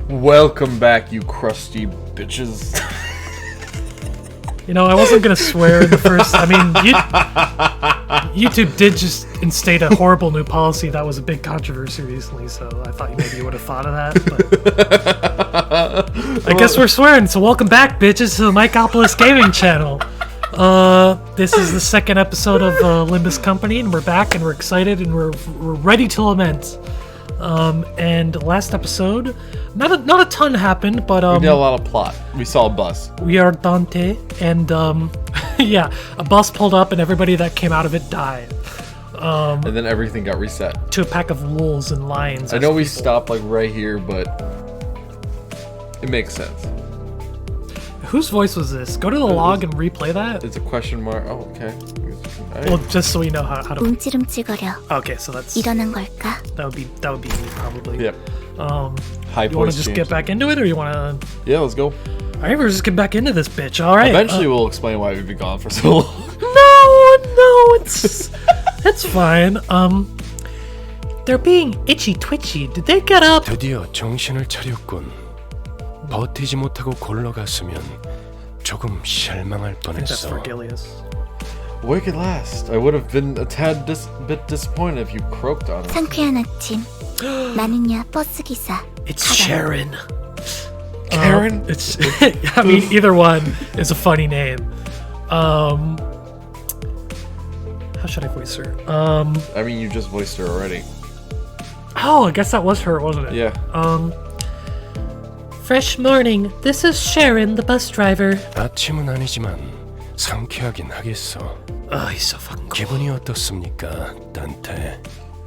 Welcome back, you crusty bitches. You know, I wasn't gonna swear in the first. I mean, YouTube did just instate a horrible new policy that was a big controversy recently, so I thought maybe you would have thought of that. But I guess we're swearing. So welcome back, bitches, to the MikopolisGAME channel. This is the second episode of Limbus Company, and we're back, and we're excited, and we're ready to lament. And last episode, not a ton happened, but we did a lot of plot. We saw a bus. We are Dante, and yeah, a bus pulled up, and everybody that came out of it died. And then everything got reset to a pack of wolves and lions. I know we stopped like right here, but it makes sense. Whose voice was this? Go to the log and replay that. It's a question mark. Oh, okay. Well, just so we know how to. 움찔움찔거려. Okay, so that's. 일어난 걸까? That would be me probably. Yep. High you want to just get back into it, or you want to? Yeah, let's go. All right, we're just getting back into this bitch. All right. Eventually, we'll explain why we've been gone for so long. No, it's fine. They're being itchy twitchy. Did they get up? 드디어 정신을 차렸군. 버티지 못하고 골러갔으면 조금 실망할 That's 뻔했어. Vergilius. Wake at last. I would have been a tad bit disappointed if you croaked on it. 상쾌한 아침. 나는야 버스 기사. It's Sharon. Karen? It's. I mean, either one is a funny name. How should I voice her? I mean, you just voiced her already. Oh, I guess that was her, wasn't it? Yeah. Fresh morning. This is Sharon, the bus driver. 아침은 아니지만 상쾌하긴 하겠어. Oh, he's so fucking cool. 기분이 어떻습니까, 단테?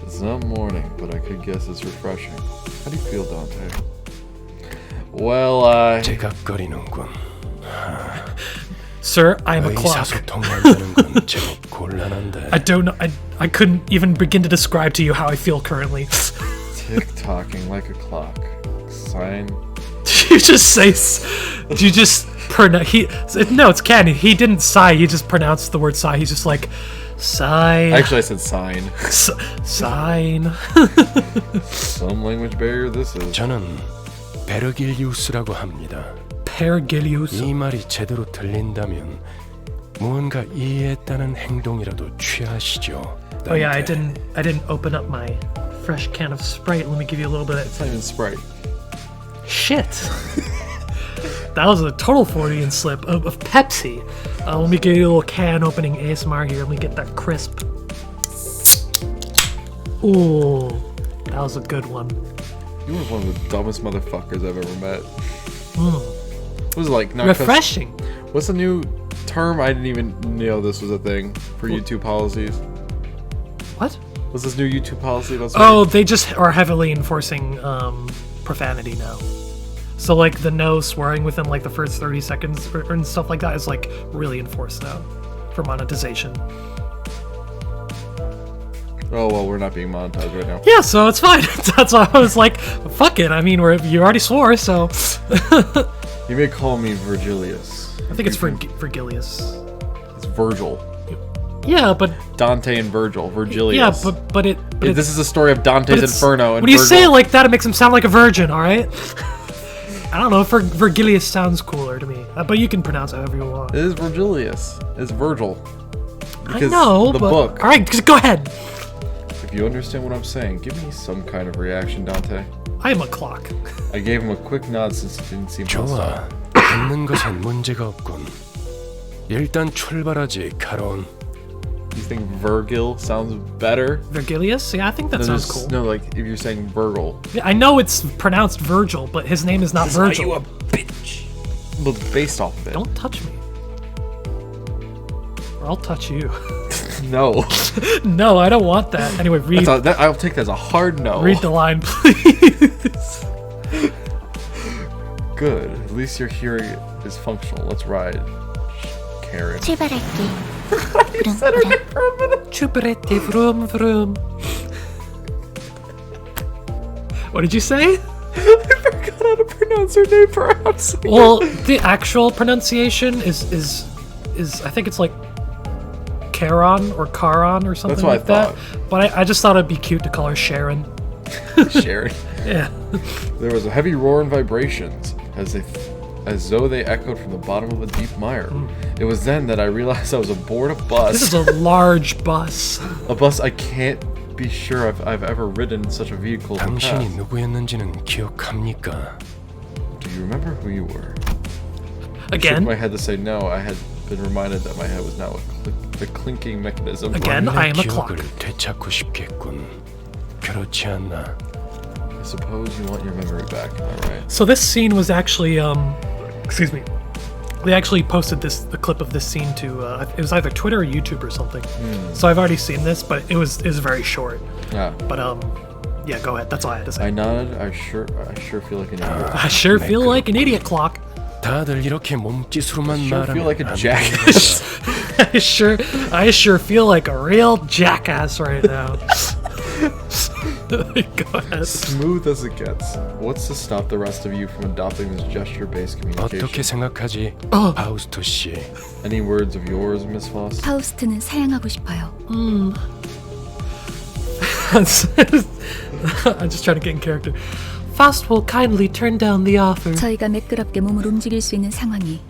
It's not morning, but I could guess it's refreshing. How do you feel, Dante? Well, 제각거리는군. Sir, I'm a clock. 의사소통한다는 건 제법 곤란한데. I don't know. I couldn't even begin to describe to you how I feel currently. Tick-tocking like a clock. Sign. You just say. You just pronounce. No, it's canon. He didn't sigh. He just pronounced the word sigh. He's just like, sigh. Actually, I said sign. Sign. Some language barrier this is. 저는 베르길리우스라고 합니다. Vergilius. 이 말이 제대로 들린다면 무언가 이해했다는 행동이라도 취하시죠. Oh yeah, I didn't open up my fresh can of Sprite. Let me give you a little bit. It's not even Sprite. Shit. That was a total Freudian slip of Pepsi. Let me give you a little can opening ASMR here. Let me get that crisp. Ooh, that was a good one. You were one of the dumbest motherfuckers I've ever met. What was it like? Not refreshing. What's the new term? I didn't even know this was a thing for YouTube policies. What? What's this new YouTube policy about? Oh, they just are heavily enforcing profanity now. So like the no swearing within like the first 30 seconds and stuff like that is like really enforced now for monetization. Oh well, we're not being monetized right now. Yeah, so it's fine. That's why I was like, fuck it. I mean, you already swore, so. You may call me Vergilius. I think it's Vergilius. It's Virgil. Yeah, but Dante and Virgil. Vergilius. yeah, but this is the story of Dante's Inferno. And when you Virgil. say it like that, it makes him sound like a virgin. All right. I don't know. Vergilius sounds cooler to me, but you can pronounce it however you want. It is Vergilius. It's Virgil. I know, the but book. All right, just go ahead. If you understand what I'm saying, give me some kind of reaction, Dante. I am a clock. I gave him a quick nod since he didn't seem to 좋아. 듣는 것엔 문제가 없군. 일단 출발하지, 카론. You think Virgil sounds better? Vergilius? Yeah, I think that sounds cool. No, like if you're saying Virgil. Yeah, I know it's pronounced Virgil, but his name is not Virgil. You a bitch. Well, based off of it. Don't touch me. Or I'll touch you. No. No, I don't want that. Anyway, read. I'll take that as a hard no. Read the line, please. Good. At least your hearing is functional. Let's ride. Karen. 출발할게. You said her name for a minute. Chuparete vroom vroom. What did you say? I forgot how to pronounce her name for a second. Well, the actual pronunciation is I think it's like Charon or Charon or something That's what like I thought. that. But I just thought it'd be cute to call her Sharon. Sharon. Yeah. There was a heavy roar and vibrations, as though they echoed from the bottom of a deep mire. It was then that I realized I was aboard a bus. This is a large bus. A bus I can't be sure I've ever ridden in such a vehicle in the 당신이 past. 누구였는지는 기억합니까? Do you remember who you were? I shook Again. my head to say no. I had been reminded that my head was now a clinking mechanism. Again, I am a 기억을 clock. 되찾고 싶겠군. 그렇지 않나? I suppose you want your memory back, am I right? So this scene was actually, excuse me. They actually posted the clip of this scene to, it was either Twitter or YouTube or something. So I've already seen this, but it was very short. Yeah. But yeah, go ahead. That's all I had to say. I nodded. I sure feel like an idiot. I sure feel like an idiot, clock. 다들 이렇게 몸짓으로만 Sure feel 말하면 like a 안 jackass. I sure feel like a real jackass right now. Go ahead. Smooth as it gets. What's to stop the rest of you from adopting this gesture-based 어떻게 communication? 생각하지, 파우스토 씨? Any words of yours, Miss Faust? 파우스트는 사양하고 싶어요. I'm just trying to get in character. Faust will kindly turn down the offer. 저희가 매끄럽게 몸을 움직일 수 있는 상황이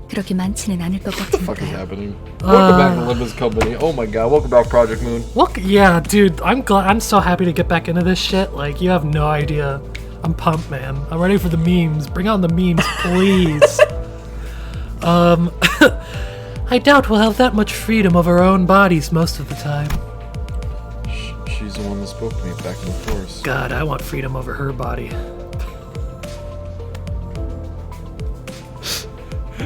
그렇게 많지는 않을 것 What the fuck is 같으니까요. happening? Welcome back to Limbus Company. Oh my god, welcome back, Project Moon. Look, yeah, dude, I'm so happy to get back into this shit. Like, you have no idea. I'm pumped, man. I'm ready for the memes. Bring on the memes, please. I doubt we'll have that much freedom of our own bodies most of the time. She's the one that spoke to me back in the forest. God, I want freedom over her body.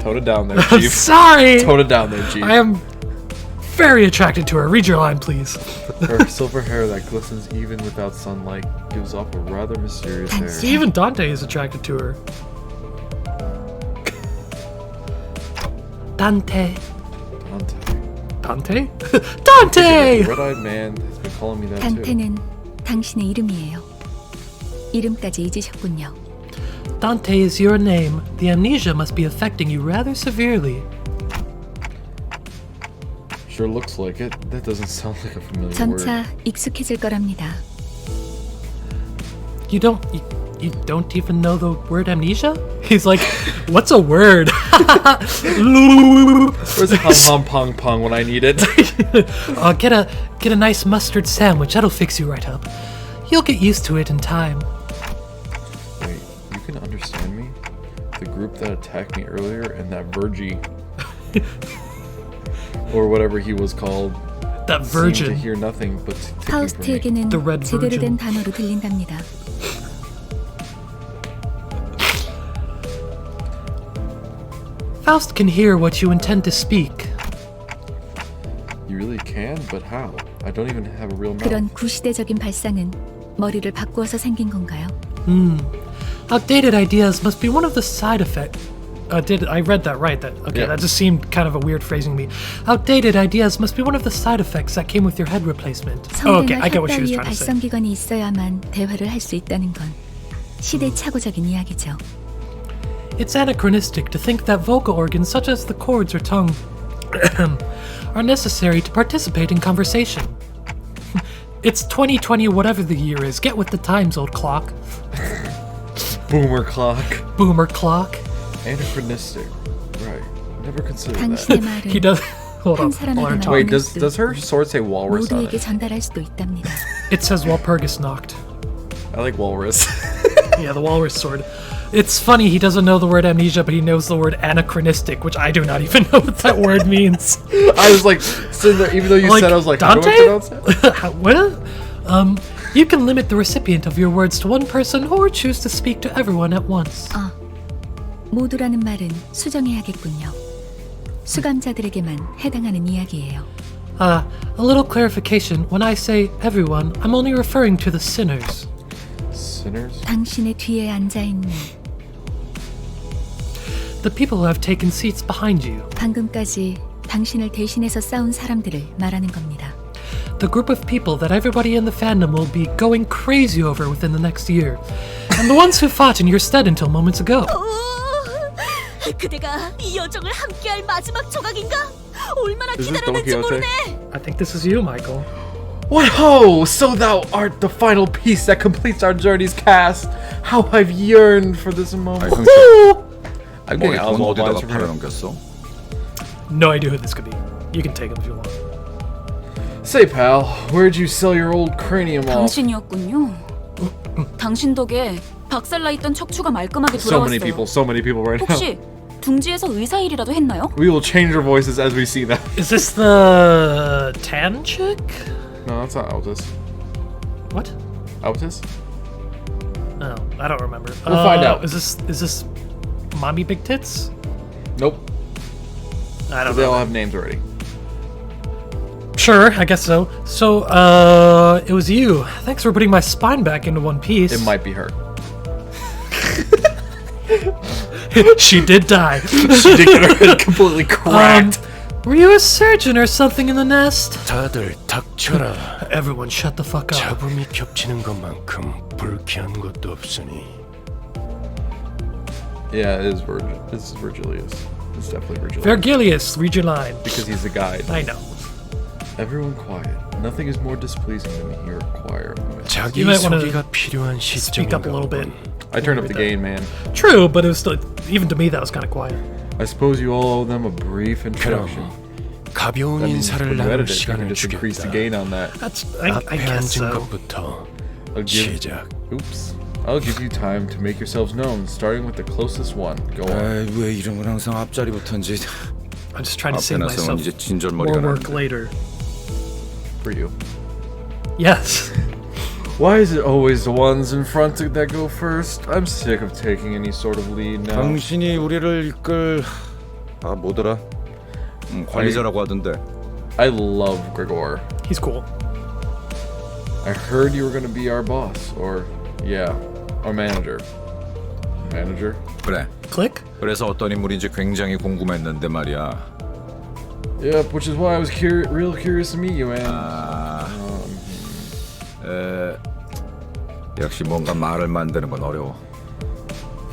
Tone it down there, Chief. Sorry! Tone it down there, Chief. I am very attracted to her. Read your line, please. Her silver hair that glistens even without sunlight gives off a rather mysterious air. 당신 Even Dante is attracted to her. Dante. Dante. Dante? Dante! The red-eyed man has been calling me that too. 단테는 당신의 이름이에요. 이름까지 잊으셨군요. Dante is your name. The amnesia must be affecting you rather severely. Sure looks like it. That doesn't sound like a familiar 점차 word. 익숙해질 거랍니다. You don't even know the word amnesia? He's like, what's a word? Where's the hum pong pong when I need it? Get a nice mustard sandwich. That'll fix you right up. You'll get used to it in time. Wait, you can understand me? The group that attacked me earlier and that Virgie, or whatever he was called, That seemed to virgin. hear nothing but ticking from me. 파우스트에게는 The red 제대로 virgin. 된 단어로 들린답니다. Faust can hear what you intend to speak. You really can, but how? I don't even have a real mouth. 그런 구시대적인 발상은 머리를 바꾸어서 생긴 건가요? Outdated ideas must be one of the side effects. I read that right? Yeah. That just seemed kind of a weird phrasing to me. Outdated ideas must be one of the side effects that came with your head replacement. Oh, okay, 성대나 I get what she was 혓바위에 trying to say. 발성기관이 있어야만 대화를 할 수 있다는 건 시대착오적인 이야기죠. It's anachronistic to think that vocal organs such as the cords or tongue are necessary to participate in conversation. It's 2020 whatever the year is. Get with the times, old clock. Boomer clock. Boomer clock. Anachronistic. Right. Never considered 당신의 that. He 말은 does. Hold 한 on. 사람에게만 Wait, 보낼 수 does her 있고 sword say walrus on 모두에게 it? 전달할 수도 있답니다. It says Walpurgis knocked. I like walrus. Yeah, the walrus sword. It's funny, he doesn't know the word amnesia, but he knows the word anachronistic, which I do not even know what that word means. I was like, sitting there, even though you said, I was like, how do I pronounce it? What? You can limit the recipient of your words to one person or choose to speak to everyone at once. 모두라는 말은 수정해야겠군요. 수감자들에게만 해당하는 이야기예요. A little clarification. When I say everyone, I'm only referring to the sinners. Sinners? 당신의 뒤에 앉아있는 The people who have taken seats behind you. 방금까지 당신을 대신해서 싸운 사람들을 말하는 겁니다. The group of people that everybody in the fandom will be going crazy over within the next year. And the ones who fought in your stead until moments ago. 그대가 이 여정을 함께할 마지막 조각인가? 얼마나 Is this Don 기다렸는지 Quixote? 모르네. I think this is you, Michael. What ho! So thou art the final piece that completes our journey's cast. How I've yearned for this moment. I'm getting 돈 Oswald vibes 어디다가 from here. 팔아넘겼어? No idea who this could be. You can take him if you want. Say, pal, where'd you sell your old cranium off? 당신이었군요. 당신 덕에 박살나 있던 척추가 말끔하게 So many 돌아왔어요. people right now. 혹시 둥지에서 의사 일이라도 했나요? We will change our voices as we see that. Is this the tan chick? No, that's not Altus. What? Altus? No, I don't remember. We'll find out. Is this mommy big tits? Nope. I don't They all know. have names already. Sure, I guess so. So, it was you. Thanks for putting my spine back into one piece. It might be her. She did die. She did get her head completely cracked. Were you a surgeon or something in the nest? 다들 닥쳐라. Everyone shut the fuck up. 잡음이 겹치는 것만큼 불쾌한 것도 없으니. Yeah, it is Virgil. This is Virgilius. It's definitely Virgilius. Vergilius, read your line. Because he's the guide. I know. Everyone quiet. Nothing is more displeasing than to hear a choir of men. 자기 You might wanna 소개가 필요한 Speak up a little bit. I turned up the gain, man. True, but it was still, even to me, that was kind of quiet. I suppose you all owe them a brief introduction. 그럼 가벼운 That means 인사를 when you 나눌 edit it, you can 시간을 just increase the 주겠다. gain on that. That's, I 앞에 guess 앉은 so. 것부터 I'll give, 시작. oops. I'll give you time to make yourselves known, starting with the closest one. Go on. 아이, 왜 이런 건 항상 앞자리부터인지. I'm just trying to 앞에 save 나서면 myself 이제 more 진절머리가 work 나는데. later. For you. Yes. Why is it always the ones in front that go first? I'm sick of taking any sort of lead now. 당신이 우리를 이끌 뭐더라? 관리자라고 하던데. I love Gregor. He's cool. I heard you were going to be our boss, or yeah, our manager. Manager? 그래. Click? 그래서 어떤 인물인지 굉장히 궁금했는데 말이야. Yep, which is why I was real curious to meet you, man. 역시 뭔가 말을 만드는 건 어려워.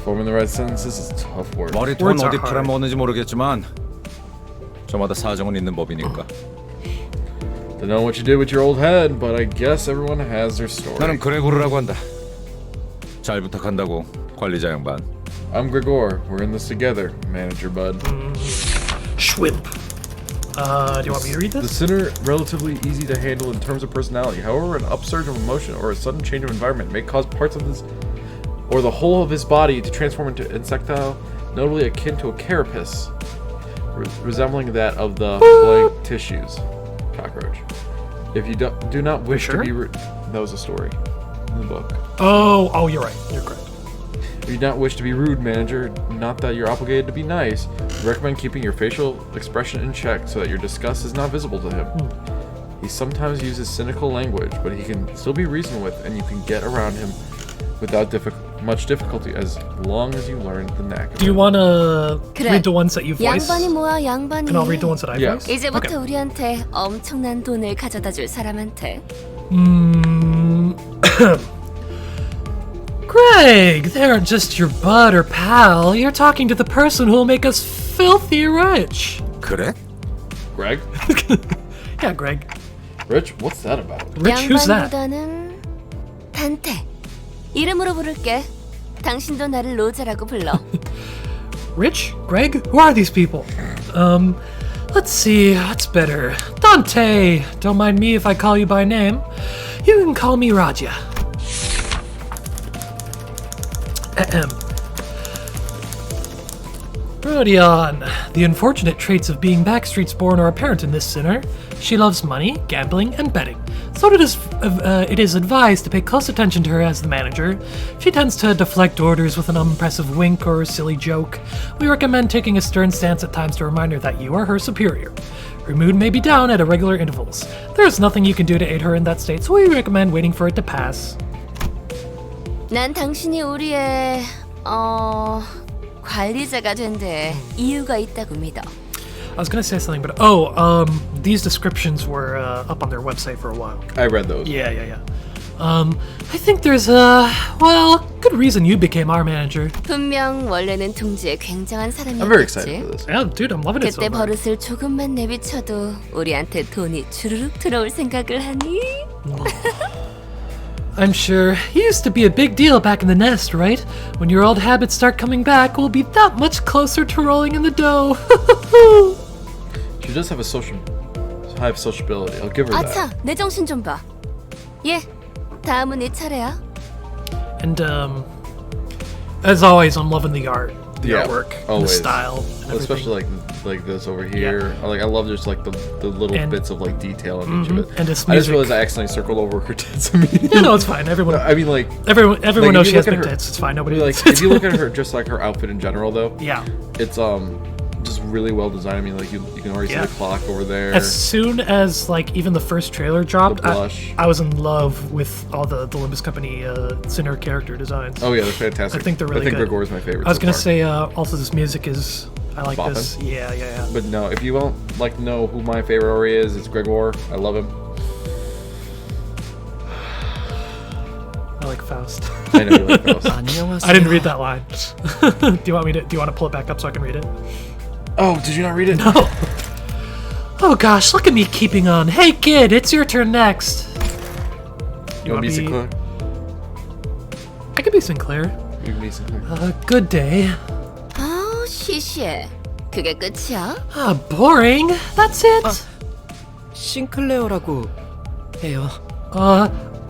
Forming the right sentences is tough work. 머리통 Words are 어디 hard. 팔아먹었는지 모르겠지만 저마다 사정은 있는 법이니까. Don't know what you did with your old head, but I guess everyone has their story. 나는 그레고르라고 한다. 잘 부탁한다고 관리자 양반. I'm Gregor. We're in this together, manager bud. Schwimp. Do you want me to read The this? sinner, relatively easy to handle in terms of personality. However, an upsurge of emotion or a sudden change of environment may cause parts of his or the whole of his body to transform into insectile, notably akin to a carapace, resembling that of the blank tissues. Cockroach. If you do not wish sure? to be that was a story in the book. Oh, you're right. You're correct. If you do not wish to be rude, manager, not that you're obligated to be nice, we recommend keeping your facial expression in check so that your disgust is not visible to him. He sometimes uses cynical language, but he can still be reasoned with, and you can get around him without much difficulty as long as you learn the knack of Do you it. want to 그래. read the ones that you voice? 양반이 뭐야 양반이. And I'll read the ones that I Yeah. voice? 이제부터 Okay. 우리한테 엄청난 돈을 가져다 줄 사람한테. Greg, they aren't just your bud or pal. You're talking to the person who will make us filthy rich. 그래? Greg? Yeah, Greg. Rich? What's that about? Rich, who's that? 양반보다는 단테. 이름으로 부를게. 당신도 나를 로제라고 불러. Rich? Greg? Who are these people? Let's see, what's better? Dante! Don't mind me if I call you by name. You can call me Raja. Ahem. Rodion. The unfortunate traits of being Backstreet's born are apparent in this sinner. She loves money, gambling, and betting. So it is advised to pay close attention to her as the manager. She tends to deflect orders with an unimpressive wink or a silly joke. We recommend taking a stern stance at times to remind her that you are her superior. Her mood may be down at irregular intervals. There is nothing you can do to aid her in that state, so we recommend waiting for it to pass. 난 당신이 우리의 관리자가 된 데 이유가 있다고 믿어. I was gonna say something, but these descriptions were up on their website for a while. I read those. Yeah. I think there's good reason you became our manager. 분명 원래는 둥지에 굉장한 I'm very excited 사람이었겠지. for this. Yeah, dude, I'm loving it so 그때 far. 버릇을 조금만 내비쳐도 우리한테 돈이 주르륵 들어올 생각을 하니? I'm sure he used to be a big deal back in the nest, right? When your old habits start coming back, we'll be that much closer to rolling in the dough. She does have high sociability. I'll give her that. 아차, 내 정신 좀 봐. 예, 다음은 네 차례야. And as always, I'm loving the art, the Yeah, artwork, and the always. style, and everything. Especially like this over here. I love just like the little And- bits of like detail in each of it. And this I just music. realized I accidentally circled over her tits immediately. Yeah, no, it's fine. Everyone, I mean, like, everyone like, knows if she you has look big at her- tits. It's fine. Nobody like likes if you look at her, just like her outfit in general, though, yeah. it's just really well designed. I mean, like you can already Yeah. see the clock over there. As soon as like even the first trailer dropped, The blush. I was in love with all the Limbus Company Sinner character designs. Oh yeah, they're fantastic. I think they're really I think good. Gregor's my favorite. I was so gonna far. say also this music is I like Boppin'. this. Yeah. But no, if you won't like know who my favorite Ori is, it's Gregor. I love him. I like Faust. I know you like those. I didn't read that line. Do you want to pull it back up so I can read it? Oh, did you not read it? No. Oh gosh, look at me keeping on. Hey kid, it's your turn next. You want to be Sinclair? I could be Sinclair. You can be Sinclair. Good day. 아우, 시시해. 그게 끝이야? Boring. That's it. 싱클레어라고 해요.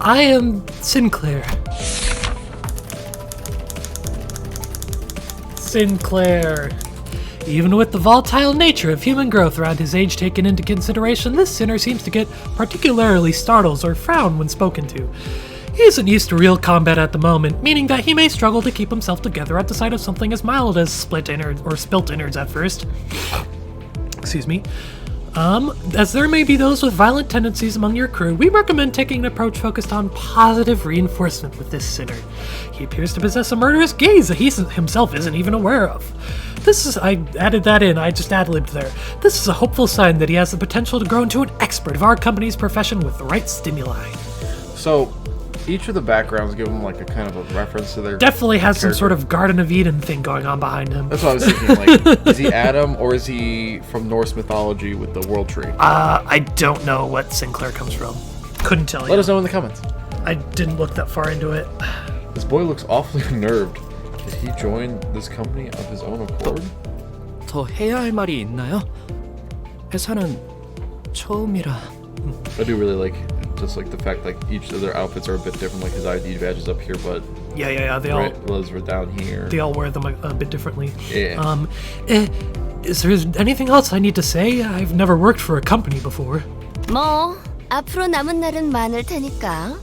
I am Sinclair. Sinclair. Even with the volatile nature of human growth around his age taken into consideration, this sinner seems to get particularly startled or frown when spoken to. He isn't used to real combat at the moment, meaning that he may struggle to keep himself together at the sight of something as mild as split innards or spilt innards at first. Excuse me. As there may be those with violent tendencies among your crew, we recommend taking an approach focused on positive reinforcement with this sinner. He appears to possess a murderous gaze that he himself isn't even aware of. I added that in, I just ad-libbed there. This is a hopeful sign that he has the potential to grow into an expert of our company's profession with the right stimuli. So, each of the backgrounds give him like a kind of a reference to their. Definitely has some character. sort of Garden of Eden thing going on behind him. That's what I was thinking. Like, is he Adam or is he from Norse mythology with the world tree? I don't know what Sinclair comes from. Couldn't tell you. Let us know in the comments. I didn't look that far into it. This boy looks awfully unnerved. Did he join this company of his own accord? 더 해야 할 말이 있나요? 회사는 처음이라. I do really like just like the fact like each of their outfits are a bit different. Like his ID badge is up here, but Yeah. They all Liz were down here. they all wear them a bit differently. Yeah. Is there anything else I need to say? I've never worked for a company before. 뭐, 앞으로 남은 날은 많을 테니까.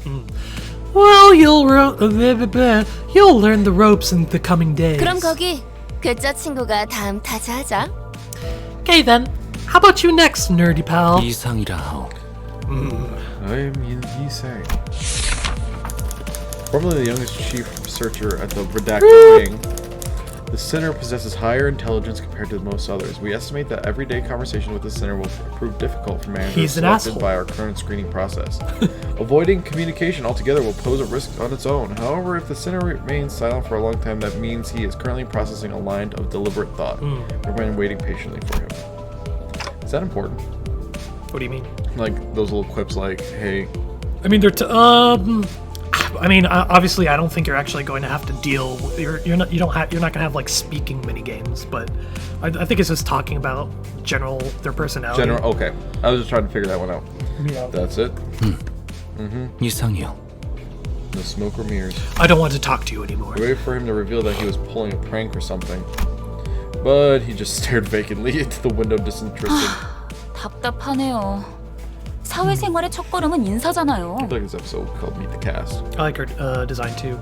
Well, you'll learn the ropes in the coming days. 그럼 거기, 그저 친구가 다음 타자하자. Okay then. How about you next, nerdy pal? 이상이라 하오. I mean, he's saying. Formerly the youngest chief researcher at the Redacted Wing, the Sinner possesses higher intelligence compared to most others. We estimate that everyday conversation with the Sinner will prove difficult for managers He's an selected asshole. by our current screening process. Avoiding communication altogether will pose a risk on its own. However, if the Sinner remains silent for a long time, that means he is currently processing a line of deliberate thought. Recommend waiting patiently for him. Is that important? What do you mean? Like those little quips like, hey, I mean, obviously, I don't think you're actually going to have to deal. You're not gonna have like speaking mini games, but I think it's just talking about their personality. okay. I was just trying to figure that one out. Yeah. That's it. 이상이요. No smoke or mirrors. I don't want to talk to you anymore. We waited for him to reveal that he was pulling a prank or something. But he just stared vacantly into the window, disinterested. 답답하네요. 사회생활의 첫걸음은 인사잖아요. I feel like this episode called Meet the Cast. I like her design too.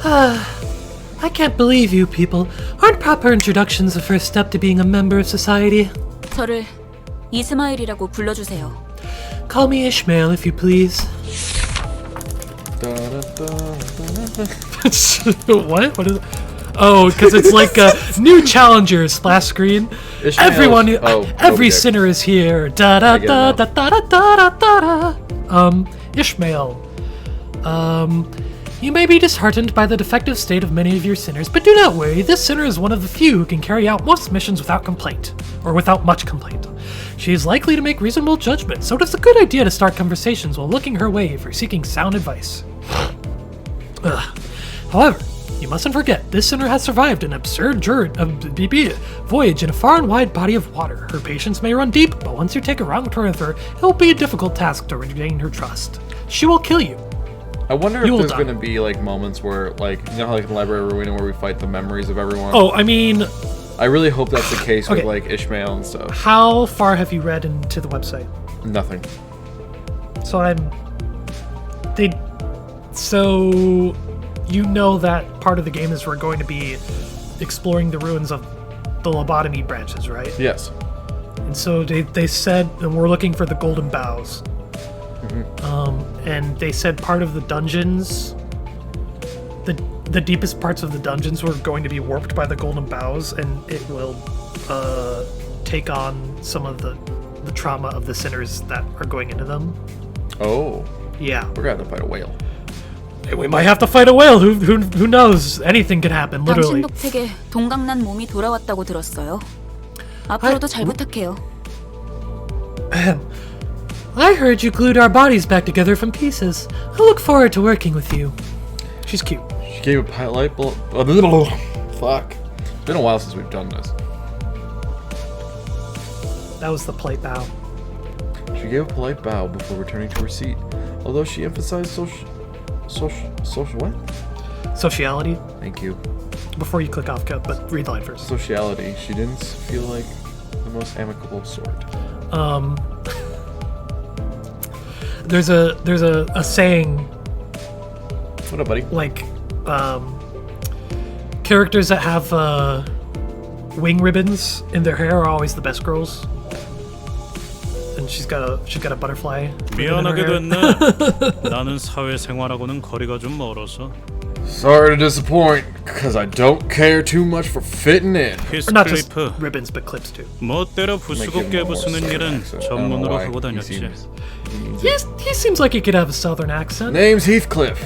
I can't believe you people. Aren't proper introductions the first step to being a member of society? 저를 이스마일이라고 불러주세요. Call me Ishmael if you please. What? What is it? Oh, because it's like a new challenger splash screen. Ishmael's- Every Moby Dick. sinner is here. Da da get it da now. da da da da da da. Ishmael. You may be disheartened by the defective state of many of your sinners, but do not worry. This sinner is one of the few who can carry out most missions without complaint, or without much complaint. She is likely to make reasonable judgment, so it is a good idea to start conversations while looking her way for seeking sound advice. However, you mustn't forget, this sinner has survived an absurd voyage in a far and wide body of water. Her patience may run deep, but once you take a wrong turn with her, it will be a difficult task to regain her trust. She will kill you. I wonder You if will there's die. going to be like moments where, like, you know how like in Library of Ruina where we fight the memories of everyone? Oh, I mean, I really hope that's the case Okay. with like Ishmael and stuff. how far have you read into the website? Nothing. So you know that part of the game is we're going to be exploring the ruins of the lobotomy branches, right? Yes. And so they said, and we're looking for the golden boughs. And they said part of the dungeons, the deepest parts of the dungeons were going to be warped by the golden boughs, and it will take on some of the trauma of the sinners that are going into them. Oh, Yeah. we're going to have to fight a whale. We might have to fight a whale. Who knows? Anything could happen, literally. 당신 덕택에 동강난 몸이 돌아왔다고 들었어요. 앞으로도 잘 부탁해요. I heard you glued our bodies back together from pieces. I look forward to working with you. She's cute. She gave a light bulb. Fuck. It's been a while since we've done this. That was the polite bow. She gave a polite bow before returning to her seat, although she emphasized social what? Sociality. Thank you. Before you click off, but read the line first. Sociality. She didn't feel like the most amicable sort. There's a saying, What up, buddy? like, characters that have wing ribbons in their hair are always the best girls. And she's got a butterfly ribbon in her 미안하게 hair. 됐네. 나는 사회생활하고는 거리가 좀 멀어서. Sorry to disappoint, because I don't care too much for fitting in. Or not just 히스클리프, ribbons, but clips too. 멋대로 부수고 깨부수는 일은 전문으로 하고 다녔지. He seems like he could have a southern accent. Name's Heathcliff.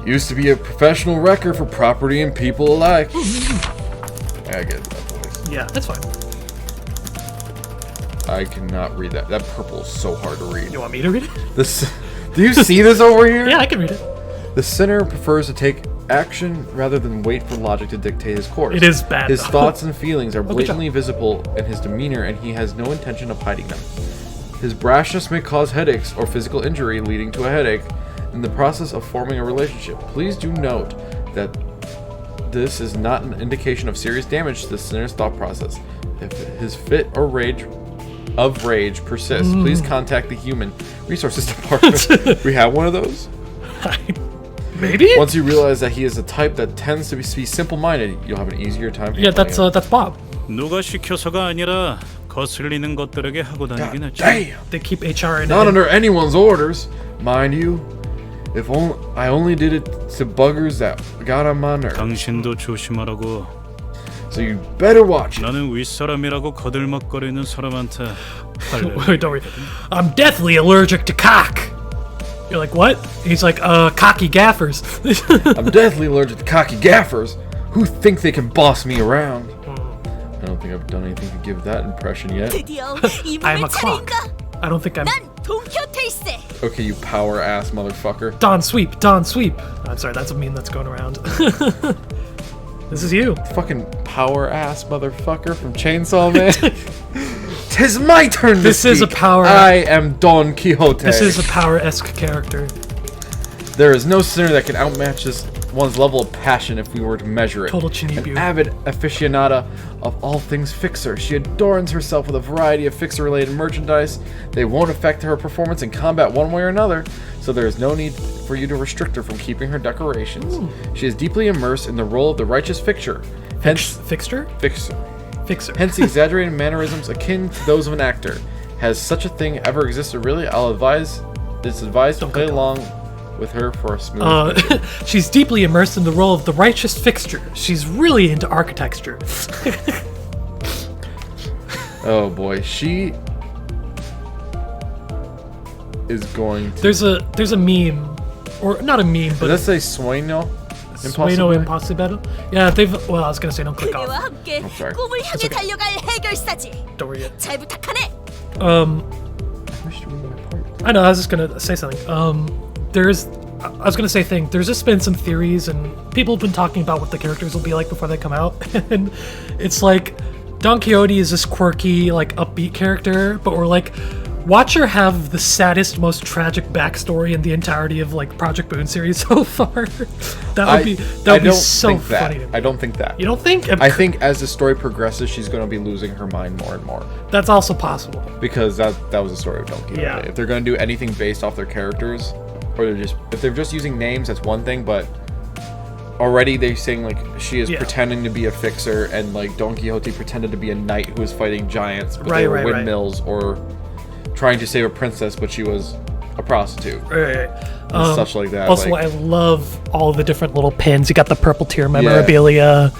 Used to be a professional wrecker for property and people alike. I get that voice. Yeah, that's fine. I cannot read that. That purple is so hard to read. You want me to read it? This. Do you see this over here? Yeah, I can read it. The sinner prefers to take action rather than wait for logic to dictate his course. It is bad, His though. thoughts and feelings are good job. blatantly visible in his demeanor, and he has no intention of hiding them. His brashness may cause headaches or physical injury, leading to a headache in the process of forming a relationship. Please do note that this is not an indication of serious damage to the sinner's thought process. If his fit or rage persists, please contact the Human Resources Department. We have one of those? Maybe? Once you realize that he is a type that tends to be simple-minded, you'll have an easier time. Yeah, that's Bob. 누가 시켜서가 아니라 거슬리는 것들에게 하고 다니긴 했지. Damn! They keep HR in Not it. under anyone's orders, mind you. If I only did it to buggers that got on my nerves. 당신도 조심하라고. So you better watch it. 나는 윗사람이라고 거들먹거리는 사람한테 할래. Wait, don't worry. I'm deathly allergic to cock. You're like, what? He's like, cocky gaffers. I'm deathly allergic to cocky gaffers who think they can boss me around. I don't think I've done anything to give that impression yet. 드디어 I'm 이분을 a clock. 차례인가? I don't think I'm... 난 동키호테일세. Okay, you power ass motherfucker. Don Sweep, Don Sweep. I'm sorry, that's a meme that's going around. This is you. Fucking power ass motherfucker from Chainsaw Man. 'Tis my turn to This is a speak. power- I am Don Quixote. This is a power-esque character. There is no sinner that can outmatch this one's level of passion if we were to measure it. Total An Chinibu. avid aficionada of all things Fixer, she adorns herself with a variety of Fixer-related merchandise. They won't affect her performance in combat one way or another, so there is no need for you to restrict her from keeping her decorations. She is deeply immersed in the role of the righteous Fixer. Hence, Fixter? Fixer. Fixer. Hence the exaggerated mannerisms akin to those of an actor. Has such a thing ever existed really? It's advised to play along with her for a smooth mission. She's deeply immersed in the role of the righteous fixture. She's really into architecture. Oh boy, she... is going to... There's a meme, or not a meme, but Does that say Sueño? Sueño Impossible? Yeah, they've... Well, I was gonna say don't click 그대와 off. 함께 I'm sorry. 꿈을 향해 달려갈 해결사지. Don't worry yet. 잘 부탁하네. I wish you were my part. I know, I was just gonna say something. I was gonna say there's just been some theories and people have been talking about what the characters will be like before they come out. And it's like, Don Quixote is this quirky, like, upbeat character, but we're like, watch her have the saddest, most tragic backstory in the entirety of, like, Project Boon series so far. That would be so funny to me. I don't think that. You don't think? I think as the story progresses, she's going to be losing her mind more and more. That's also possible. Because that was the story of Don Quixote. Yeah. If they're going to do anything based off their characters, or if they're just using names, that's one thing, but already they're saying, like, she is pretending to be a fixer, and, like, Don Quixote pretended to be a knight who was fighting giants, but they were windmills, or trying to save a princess, but she was a prostitute. Right. And such like that. Also, like, I love all the different little pins. You got the purple tier memorabilia.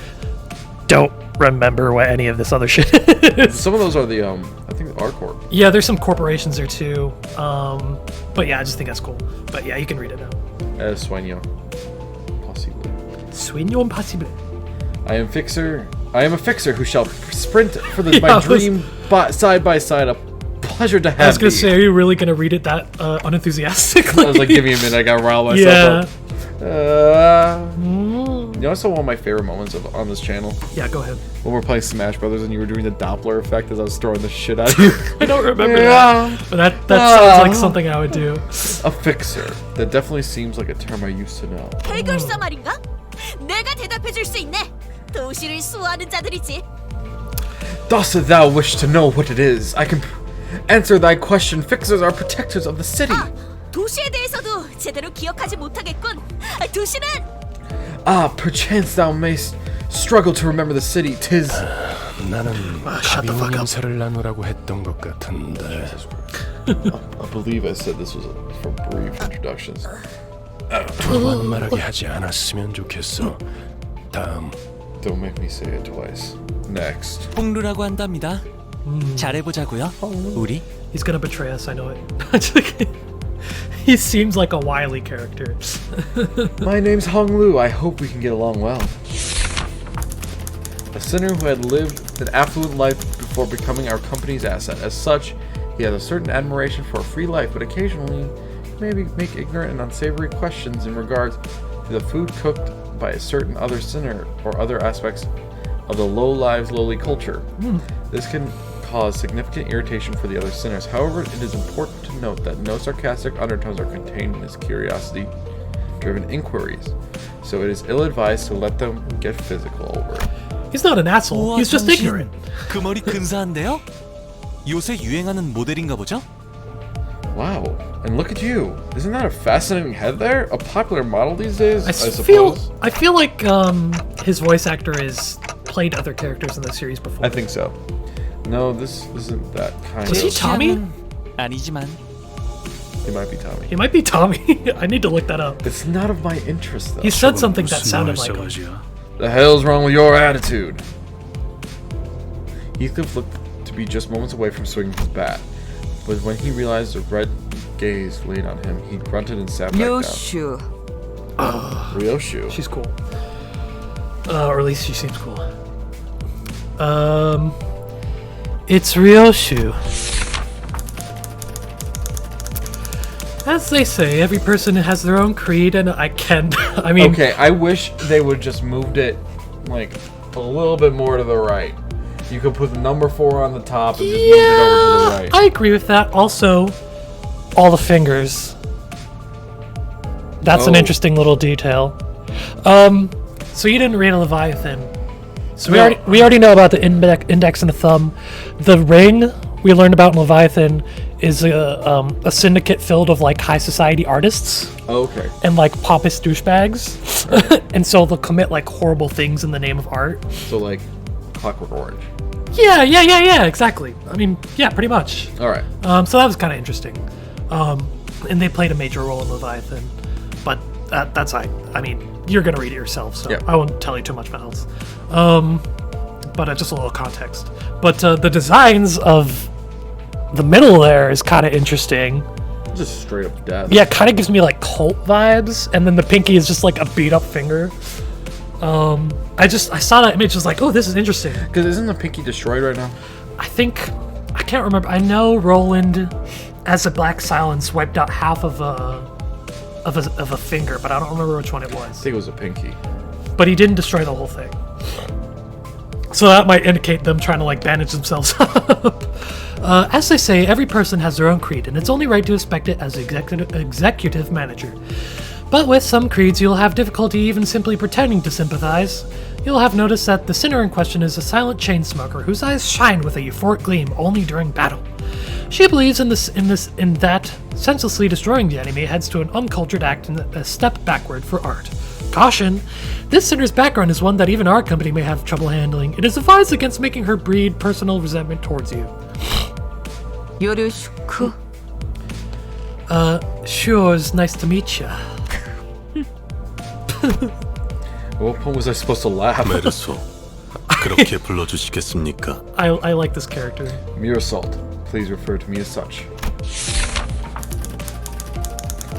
Don't remember what any of this other shit is. some of those are the, I think the R-Corp. Yeah, there's some corporations there too. But yeah, I just think that's cool. But yeah, you can read it now. Sueño. Possible. Sueño Impossible. I am a fixer who shall sprint for my dream side by side. A pleasure to have. I was gonna thee. say, are you really gonna read it that unenthusiastically? I was like, give me a minute, I gotta rile myself up. You know, I saw one of my favorite moments on this channel. Yeah, go ahead. When we're playing Smash Brothers and you were doing the Doppler effect as I was throwing the shit out of you. I don't remember that. But that sounds like something I would do. A fixer. That definitely seems like a term I used to know. 해결사 말인가? 내가 대답해줄 수 있네. 도시를 수호하는 자들이지. Dost thou wish to know what it is? I can answer thy question. Fixers are protectors of the city. 아, 도시에 대해서도 제대로 기억하지 못하겠군. 도시는 perchance thou mayst struggle to remember the city. 'Tis 나는 가벼운 인사를 나누라고 했던 것 같은데. I believe I said this was for brief introductions. 두 번 말하게 하지 않았으면 좋겠어. 다음. Don't make me say it twice. Next. 홍루라고 한답니다. 잘해보자고요. 우리. He's gonna betray us, I know it. He seems like a wily character. My name's Hong Lu. I hope we can get along well. A sinner who had lived an affluent life before becoming our company's asset. As such, he has a certain admiration for a free life, but occasionally maybe make ignorant and unsavory questions in regards to the food cooked by a certain other sinner or other aspects of the low lives, lowly culture. This can cause significant irritation for the other sinners. However, it is important to note that no sarcastic undertones are contained in his curiosity-driven inquiries, so it is ill-advised to let them get physical over it. He's not an asshole. He's just ignorant. 그 머리 근사한데요? 요새 유행하는 모델인가 보죠? Wow, and look at you. Isn't that a fascinating head there? A popular model these days, I feel suppose? like his voice actor has played other characters in the series before. I think so. No, this isn't that kind Was of... he Tommy? 아니지만. He might be Tommy. He might be Tommy. I need to look that up. It's not of my interest, though. He said something that sounded like him. The hell's wrong with your attitude? Heathcliff looked to be just moments away from swinging his bat, but when he realized the red gaze laid on him, he grunted and sat back down. Ryoshu. She's cool. Or at least she seems cool. It's Ryoshu. As they say, every person has their own creed, and I mean... Okay, I wish they would just moved it, like, a little bit more to the right. You could put the number 4 on the top and just move it over to the right. I agree with that. Also, all the fingers. That's an interesting little detail. So you didn't read a Leviathan. So we already know about the index and the thumb. The ring we learned about in Leviathan is a syndicate filled of like high society artists. Okay. And like pompous douchebags. And so they'll commit like horrible things in the name of art. So like Clockwork Orange. Yeah, exactly. I mean, yeah, pretty much. All right. So that was kind of interesting. And they played a major role in Leviathan. But that's I mean, you're going to read it yourself, so I won't tell you too much else. But just a little context. But the designs of the middle there is kind of interesting. Just straight up death. Yeah, kind of gives me like cult vibes, and then the pinky is just like a beat up finger. I saw that image, was like, oh, this is interesting. Because isn't the pinky destroyed right now? I can't remember. I know Roland, as a Black Silence, wiped out half of a finger, but I don't remember which one it I was. think it was a pinky. But he didn't destroy the whole thing. So that might indicate them trying to like bandage themselves up. As they say, every person has their own creed, and it's only right to expect it as executive manager. But with some creeds, you'll have difficulty even simply pretending to sympathize. You'll have noticed that the sinner in question is a silent chain smoker whose eyes shine with a euphoric gleam only during battle. She believes in that senselessly destroying the enemy heads to an uncultured act and a step backward for art. Caution! This sinner's background is one that even our company may have trouble handling. It is advised against making her breed personal resentment towards you. 요르슈크. Sure, it's nice to meet ya. What point was I supposed to laugh? 메르소, 그렇게 불러주시겠습니까? I like this character. Mere assault. Please refer to me as such.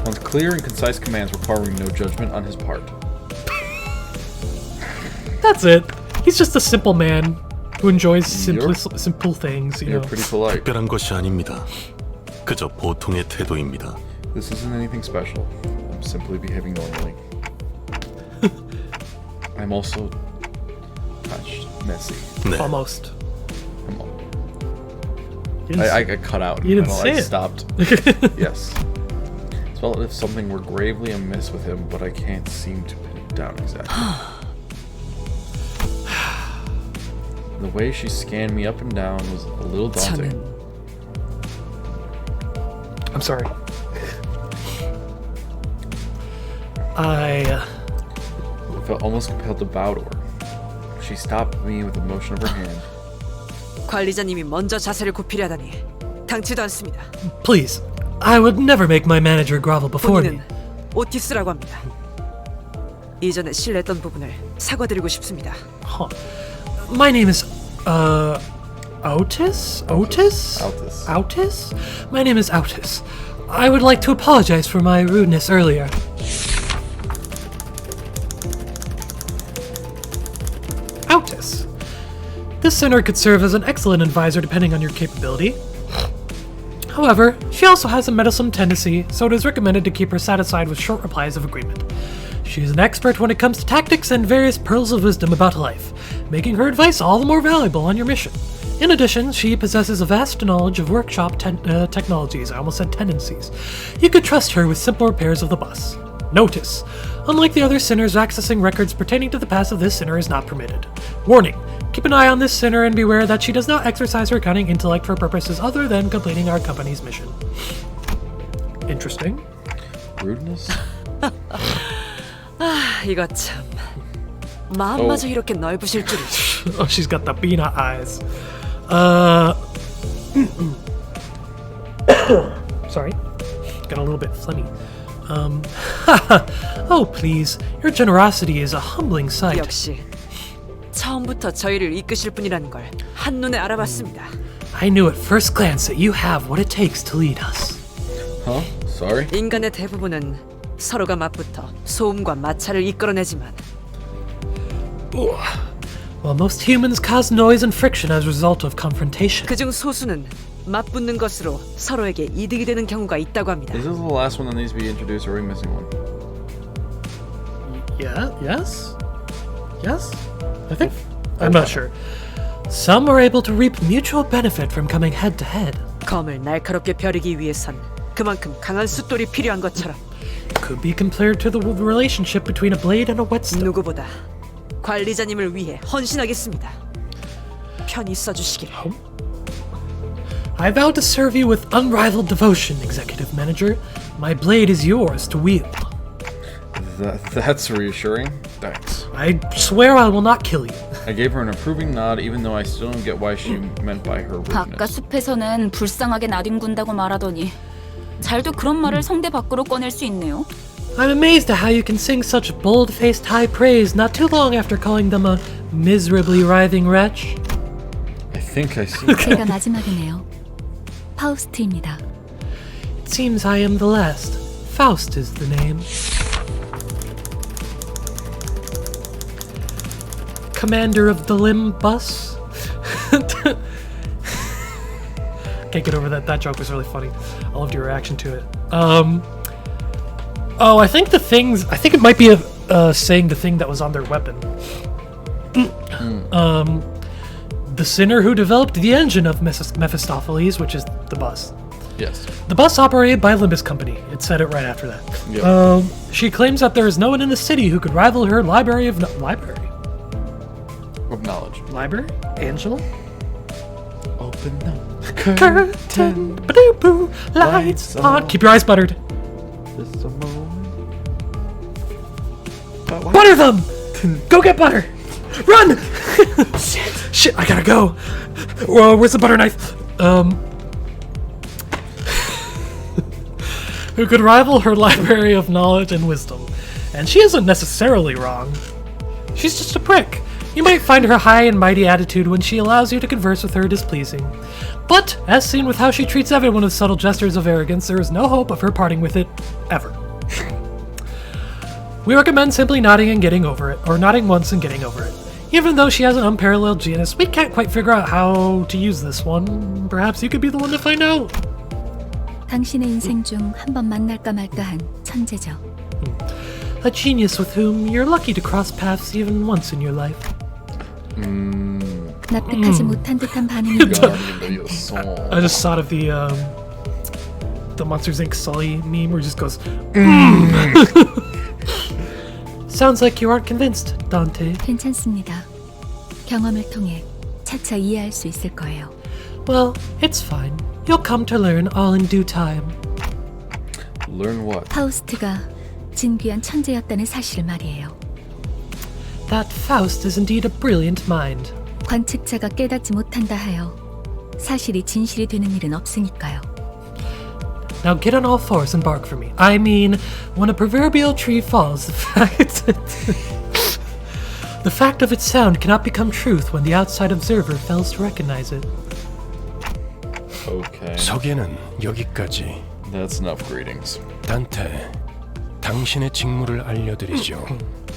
Wants clear and concise commands requiring no judgment on his part. That's it. He's just a simple man who enjoys simple things, you You're know. pretty polite. 특별한 것이 아닙니다. 그저 보통의 태도입니다. This isn't anything special. I'm simply behaving normally. I'm also touched, messy. 네, Almost. I cut out. You didn't say I it. stopped. Yes. It's felt as if something were gravely amiss with him, but I can't seem to pin it down exactly. The way she scanned me up and down was a little daunting. I'm sorry. I felt almost compelled to bow to her. She stopped me with a motion of her hand. 관리자님이 먼저 자세를 굽히려 하다니 당치도 않습니다. Please, I would never make my manager grovel before me. 본인은 오티스라고 합니다. 이전에 실례했던 부분을 사과드리고 싶습니다. Huh. My name is, Otis? Otis? Altus. Otis? My name is Otis. I would like to apologize for my rudeness earlier. Otis. This sinner could serve as an excellent advisor depending on your capability. However, she also has a meddlesome tendency, so it is recommended to keep her satisfied with short replies of agreement. She is an expert when it comes to tactics and various pearls of wisdom about life, making her advice all the more valuable on your mission. In addition, she possesses a vast knowledge of workshop technologies, I almost said tendencies. You could trust her with simple repairs of the bus. Notice, unlike the other sinners, accessing records pertaining to the past of this sinner is not permitted. Warning, keep an eye on this sinner and beware that she does not exercise her cunning intellect for purposes other than completing our company's mission. Interesting. Rudeness? 이거 참 마음마저 이렇게 넓으실 줄이지. Oh, she's got the peanut eyes. Sorry. Got a little bit phlegmy. Oh, please. Your generosity is a humbling sight. 역시 처음부터 저희를 이끄실 분이라는 걸 한눈에 알아봤습니다. I knew at first glance that you have what it takes to lead us. Huh? Sorry? 인간의 대부분은 서로가 맞붙어 소음과 마찰을 이끌어내지만 While most humans cause noise and friction as a result of confrontation. 그중 소수는 맞붙는 것으로 서로에게 이득이 되는 경우가 있다고 합니다. Is this the last one that needs to be introduced, or are we missing one? Yeah, yes? Yes? I think. I'm not sure. Some are able to reap mutual benefit from coming head to head. 검을 날카롭게 벼르기 위해선 그만큼 강한 숫돌이 필요한 것처럼 Could be compared to the relationship between a blade and a whetstone. 누구보다 관리자님을 위해 헌신하겠습니다. 편히 써주시길. I vow to serve you with unrivaled devotion, Executive Manager. My blade is yours to wield. That's reassuring. Thanks. I swear I will not kill you. I gave her an approving nod, even though I still don't get why she meant by her rudeness. 바깥숲에서는 불쌍하게 나뒹군다고 말하더니 잘도 그런 말을 성대 밖으로 꺼낼 수 있네요. I'm amazed at how you can sing such bold-faced high praise not too long after calling them a miserably writhing wretch. I think I see. 제가 마지막이네요. 파우스트입니다. seems I am the last. Faust is the name. Commander of the Limbus. Can't get over that. That joke was really funny. I loved your reaction to it. Oh, I think it might be saying the thing that was on their weapon. The sinner who developed the engine of Mephistopheles, which is the bus. Yes. The bus operated by Limbus Company. It said it right after that. Yep. She claims that there is no one in the city who could rival her library of knowledge. Library? Angela? Open the curtain. Ba-doo-boo. Lights on. Keep your eyes buttered. This is a moment. Butter them! Go get butter! Run! Shit, I gotta go. Whoa, where's the butter knife? Who could rival her library of knowledge and wisdom. And she isn't necessarily wrong. She's just a prick. You might find her high and mighty attitude when she allows you to converse with her displeasing. But, as seen with how she treats everyone with subtle gestures of arrogance, there is no hope of her parting with it, ever. We recommend simply nodding and getting over it, or nodding once and getting over it. Even though she has an unparalleled genius, we can't quite figure out how to use this one. Perhaps you could be the one to find out. 당신의 인생 중 한 번 만날까 말까한 천재죠. A genius with whom you're lucky to cross paths even once in your life. 납득하지 못한 듯한 반응이군요. I just thought of the Monsters Inc. Sully meme where he just goes, Sounds like you aren't convinced, Dante. 괜찮습니다. 경험을 통해 차차 이해할 수 있을 거예요. Well, it's fine. You'll come to learn all in due time. Learn what? 파우스트가 진귀한 천재였다는 사실 말이에요. That Faust is indeed a brilliant mind. 관측자가 깨닫지 못한다 하여 사실이 진실이 되는 일은 없으니까요. Now get on all fours and bark for me. I mean, when a proverbial tree falls, the fact of its sound cannot become truth when the outside observer fails to recognize it. Okay. 소개는 여기까지. That's enough greetings. 단테, 당신의 직무를 알려드리죠.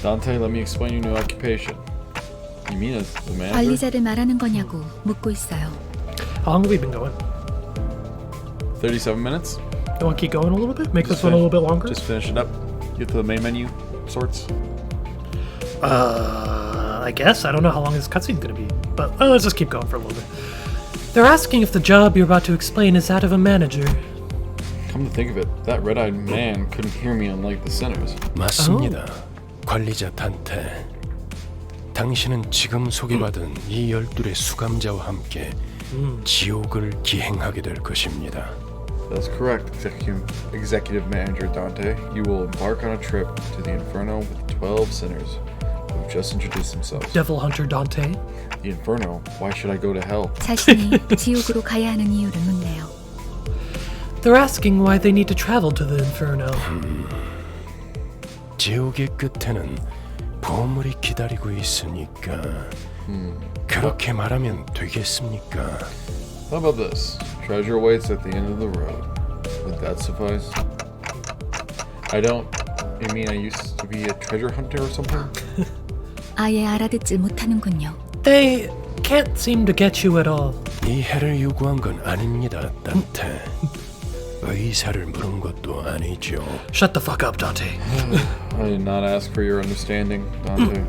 Dante, let me explain your new occupation. You mean as the manager? 관리자를 말하는 거냐고 묻고 있어요. How long have we been going? 37 minutes? You want to keep going a little bit? Make this one a little bit longer? Just finish it up. Get to the main menu, sorts. I guess. I don't know how long this cutscene's gonna be. But let's just keep going for a little bit. They're asking if the job you're about to explain is that of a manager. Come to think of it, that red-eyed man couldn't hear me unlike the sinners. 맞습니다. 관리자 단테. 당신은 지금 소개받은 이 12의 수감자와 함께 지옥을 기행하게 될 것입니다. That's correct, Executive Manager Dante. You will embark on a trip to the Inferno with 12 sinners who have just introduced themselves. Devil Hunter Dante. The Inferno? Why should I go to hell? 자신이 지옥으로 가야 하는 이유를 묻네요. They're asking why they need to travel to the Inferno. 지옥의 끝에는 보물이 기다리고 있으니까. 그렇게 말하면 되겠습니까? How about this? Treasure waits at the end of the road. Would that suffice? You mean I used to be a treasure hunter or something? 아예 알아듣질 못하는군요. They can't seem to get you at all. 이해를 요구한 건 아닙니다, 단테. 의사를 물은 것도 아니죠. Shut the fuck up, Dante. I did not ask for your understanding, Dante.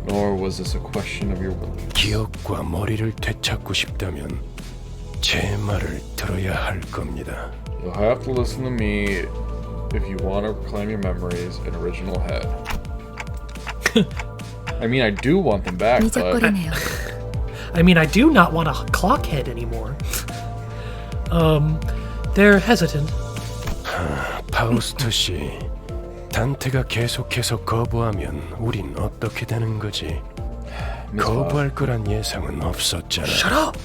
Nor was this a question of your will. 기억과 머리를 되찾고 싶다면 제 말을 들어야 할 겁니다. You'll have to listen to me if you want to reclaim your memories and original head. I mean, I do want them back, but... 미적거리네요. I mean, I do not want a clock head anymore. They're hesitant. 파우스트 씨, 단테가 계속해서 거부하면 우린 어떻게 되는 거지? 거부할 거란 예상은 없었잖아. Shut up!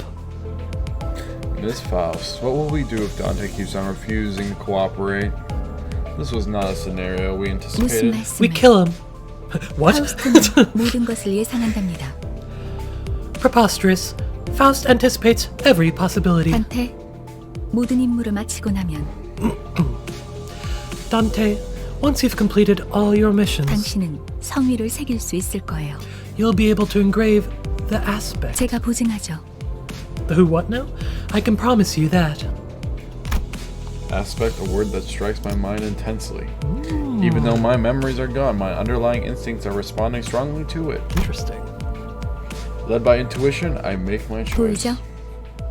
Miss Faust, what will we do if Dante keeps on refusing to cooperate? This was not a scenario we 무슨 anticipated. 말씀을? We kill him. What? 파우스트는 모든 것을 예상한답니다. Preposterous. Faust anticipates every possibility. 단테, 모든 임무를 마치고 나면 Dante, once you've completed all your missions, 당신은 성의를 새길 수 있을 거예요. you'll be able to engrave the aspect. 제가 보증하죠. The who what now? I can promise you that. Aspect, a word that strikes my mind intensely. Even though my memories are gone, my underlying instincts are responding strongly to it. Interesting. Led by intuition, I make my choice. 보이죠?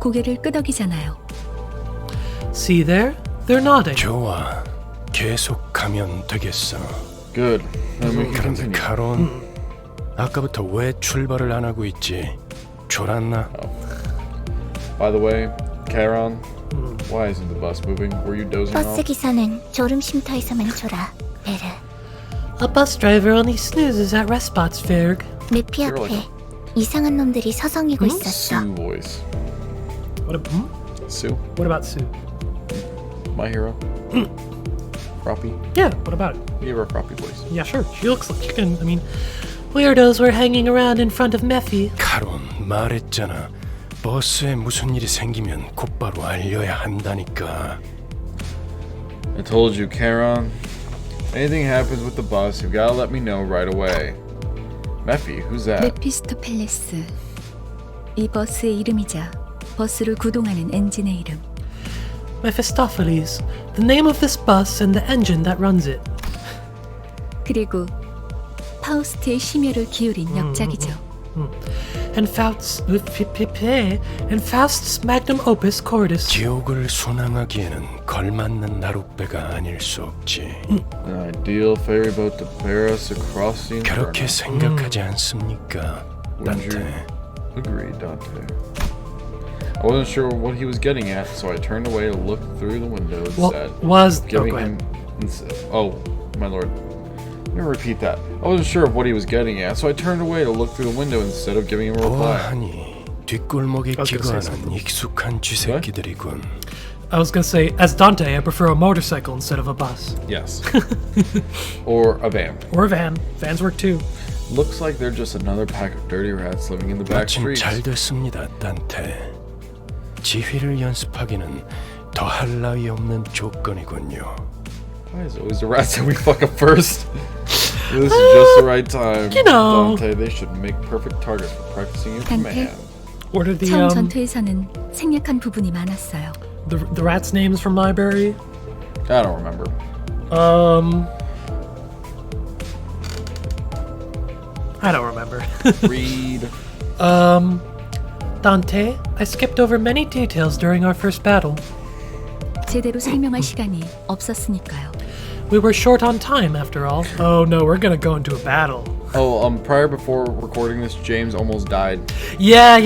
고개를 끄덕이잖아요. See there? They're nodding. 좋아. 계속 가면 되겠어. Good. Then we can 그런데 continue. 카론, 아까부터 왜 출발을 안 하고 있지? 졸았나? By the way, Charon, why isn't the bus moving? Were you dozing off? 기사는 졸음 쉼터에서만 졸아. 베르. A bus driver only snoozes at rest spots, Ferg. 내피 You're 앞에 like- 이상한 놈들이 서성이고 있었어. Sue voice. Sue? What about Sue? My hero? Froppy? Yeah, what about it? Give her a Froppy voice. Yeah, sure. She looks like she can, I mean, weirdos were hanging around in front of Mephi. 카론, 말했잖아. 버스에 무슨 일이 생기면 곧바로 알려야 한다니까. I told you, Charon. Anything happens with the bus, you gotta let me know right away. Mephi, who's that? 메피스토펠레스. 이 버스의 이름이자 버스를 구동하는 엔진의 이름. Mephistopheles, the name of this bus and the engine that runs it. 그리고 파우스트의 심혈을 기울인 역작이죠. And Faust's magnum opus cordis. 지옥을 순항하기에는 걸맞는 나룻배가 아닐 수 없지. An ideal ferry boat to bear us across the inferno. 그렇게 생각하지 않습니까, Wouldn't you 단테? agree, Dante? I wasn't sure what he was getting at, so I turned away to look through the window instead. Giving go him ahead. Oh, my lord. Let me repeat that. I wasn't sure of what he was getting at, so I turned away to look through the window instead of giving him a reply. 보아하니 뒷골목에 I was gonna say 기거하는 something. 익숙한 쥐새끼들이군. I was gonna say, as Dante, I prefer a motorcycle instead of a bus. Yes. Or a van. Or a van. Vans work too. Looks like they're just another pack of dirty rats living in the back 마침 streets. 잘 됐습니다, 단테. 지휘를 연습하기는 더할 나위 없는 조건이군요. Why is it always the rats that we fuck up first? This is just the right time. You know. Dante, they should make perfect targets for practicing your Dante. command. Order the 처음 전투에서는 생략한 부분이 많았어요. the rats' names from library. I don't remember. I don't remember. Read. Dante, I skipped over many details during our first battle. 제대로 설명할 시간이 없었으니까요. We were short on time after all. Oh no, we're gonna go into a battle. Oh, prior before recording this, James almost died. Yeah.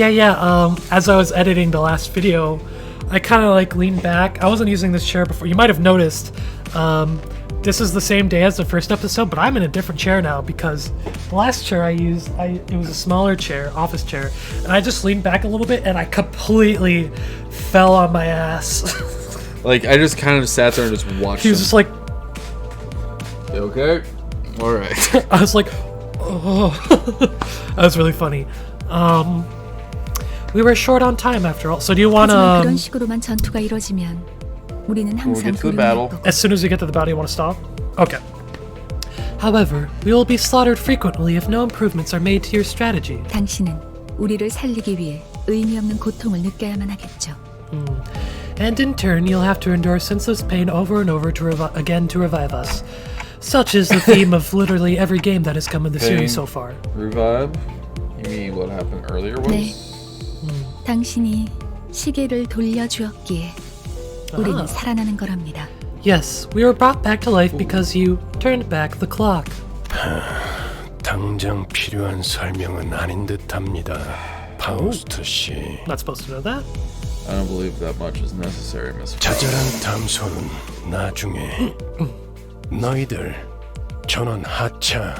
As I was editing the last video, I kind of like leaned back. I wasn't using this chair before. You might have noticed. This is the same day as the first episode, but I'm in a different chair now because the last chair I used, it was a smaller chair, office chair, and I just leaned back a little bit and I completely fell on my ass. Like, I just kind of sat there and just watched He was just like, You okay? Alright. I was like, oh. That was really funny. We were short on time after all. So do you want 하지만 그런 to, 식으로만 전투가 이루어지면 우리는 When we 항상 get to the 불운할 battle. 거고. as soon as we get to the battle, you want to stop? Okay. However, we will be slaughtered frequently if no improvements are made to your strategy. 당신은 우리를 살리기 위해 의미 없는 고통을 느껴야만 하겠죠. And in turn, you'll have to endure senseless pain over and over to revive us. Such is the theme of literally every game that has come in the series so far. Revive? You mean what happened earlier was? 네. 당신이 시계를 돌려주었기에 우리는 살아나는 거랍니다. Yes, we were brought back to life because you turned back the clock. 당장 필요한 설명은 아닌 듯합니다, 파우스트 씨. Not supposed to know that. I don't believe that much is necessary, Miss. 자잘한 담소는 나중에. 너희들 전원 하차.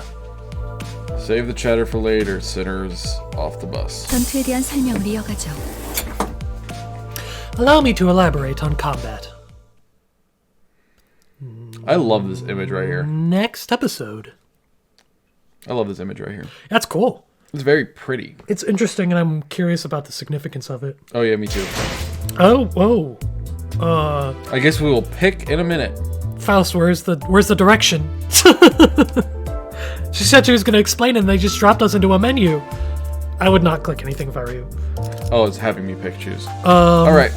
Save the chatter for later, sinners off the bus. 전투에 대한 설명을 이어가죠. Allow me to elaborate on combat. I love this image right here. Next episode. I love this image right here. That's cool. It's very pretty. It's interesting, and I'm curious about the significance of it. Oh yeah, me too. Oh, whoa. I guess we will pick in a minute. Faust, where's the direction? She said she was going to explain it, and they just dropped us into a menu. I would not click anything if I were you. Oh, it's having me pick choose. All right.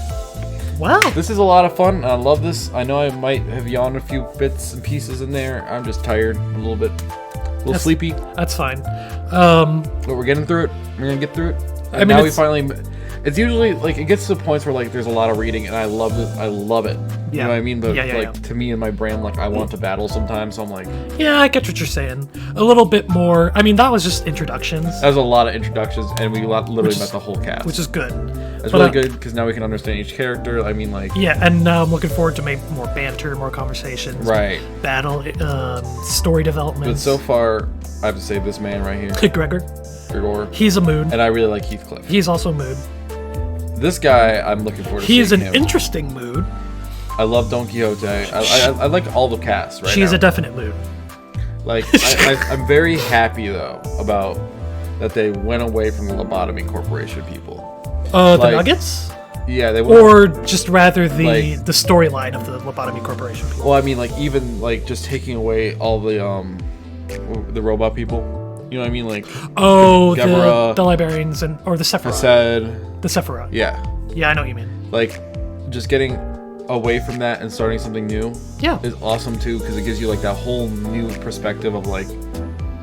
Wow. This is a lot of fun. I love this. I know I might have yawned a few bits and pieces in there. I'm just tired, a little sleepy. That's fine. But we're getting through it. We're gonna get through it. And now we finally. It's usually like it gets to the points where like there's a lot of reading, and I love it. I love it. You know what I mean? But to me in my brain, like I want to battle sometimes. So I'm like, yeah, I get what you're saying. A little bit more. I mean, that was just introductions. That was a lot of introductions, and we literally met the whole cast, which is good. It's really good because now we can understand each character. I mean, like and now I'm looking forward to more banter, more conversations, right? Battle, story development. But so far, I have to say this man right here, Gregor. He's a mood, and I really like Heathcliff. He's also a mood. This guy, I'm looking forward to. He's seeing an him. Interesting mood. I love Don Quixote. I like all the cast right She's now. a definite mood. Like, I'm very happy, though, about that they went away from the Lobotomy Corporation people. The Nuggets? Yeah, they went. Or just rather the storyline of the Lobotomy Corporation people. Well, I mean, like, even, like, just taking away all the robot people. You know what I mean? Like, the librarians or the Sephiroth. The Sephiroth. Yeah. Yeah, I know what you mean. Like, just getting away from that and starting something new is awesome too, because it gives you like that whole new perspective of like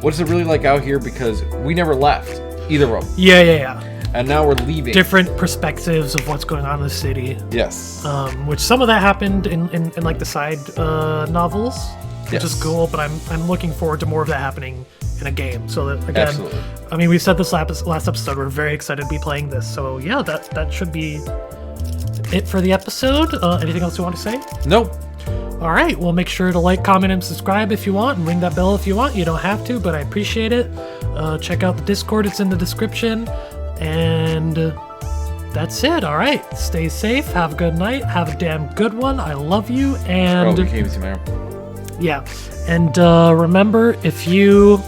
what's it really like out here, because we never left either of them. Yeah. And now we're leaving. Different perspectives of what's going on in the city. Yes. Which some of that happened in like the side novels, which is cool, but I'm looking forward to more of that happening in a game. So that again, absolutely. I mean, we said this last episode, we're very excited to be playing this. So yeah, that should be it for the episode. Anything else you want to say? Nope. All right, well, make sure to like, comment, and subscribe if you want, and ring that bell if you want. You don't have to, but I appreciate it. Check out the Discord, it's in the description. And that's it. All right, stay safe, have a good night, have a damn good one. I love you, and yeah, and remember, if you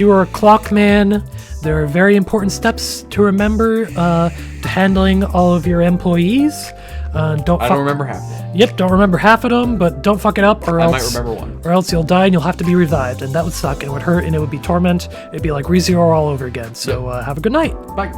are a clock man, there are very important steps to remember to handling all of your employees. I don't remember half of them. Yep, don't remember half of them, but don't fuck it up, or else I might remember one. Or else you'll die and you'll have to be revived, and that would suck, and it would hurt, and it would be torment. It'd be like ReZero all over again. So have a good night. Bye.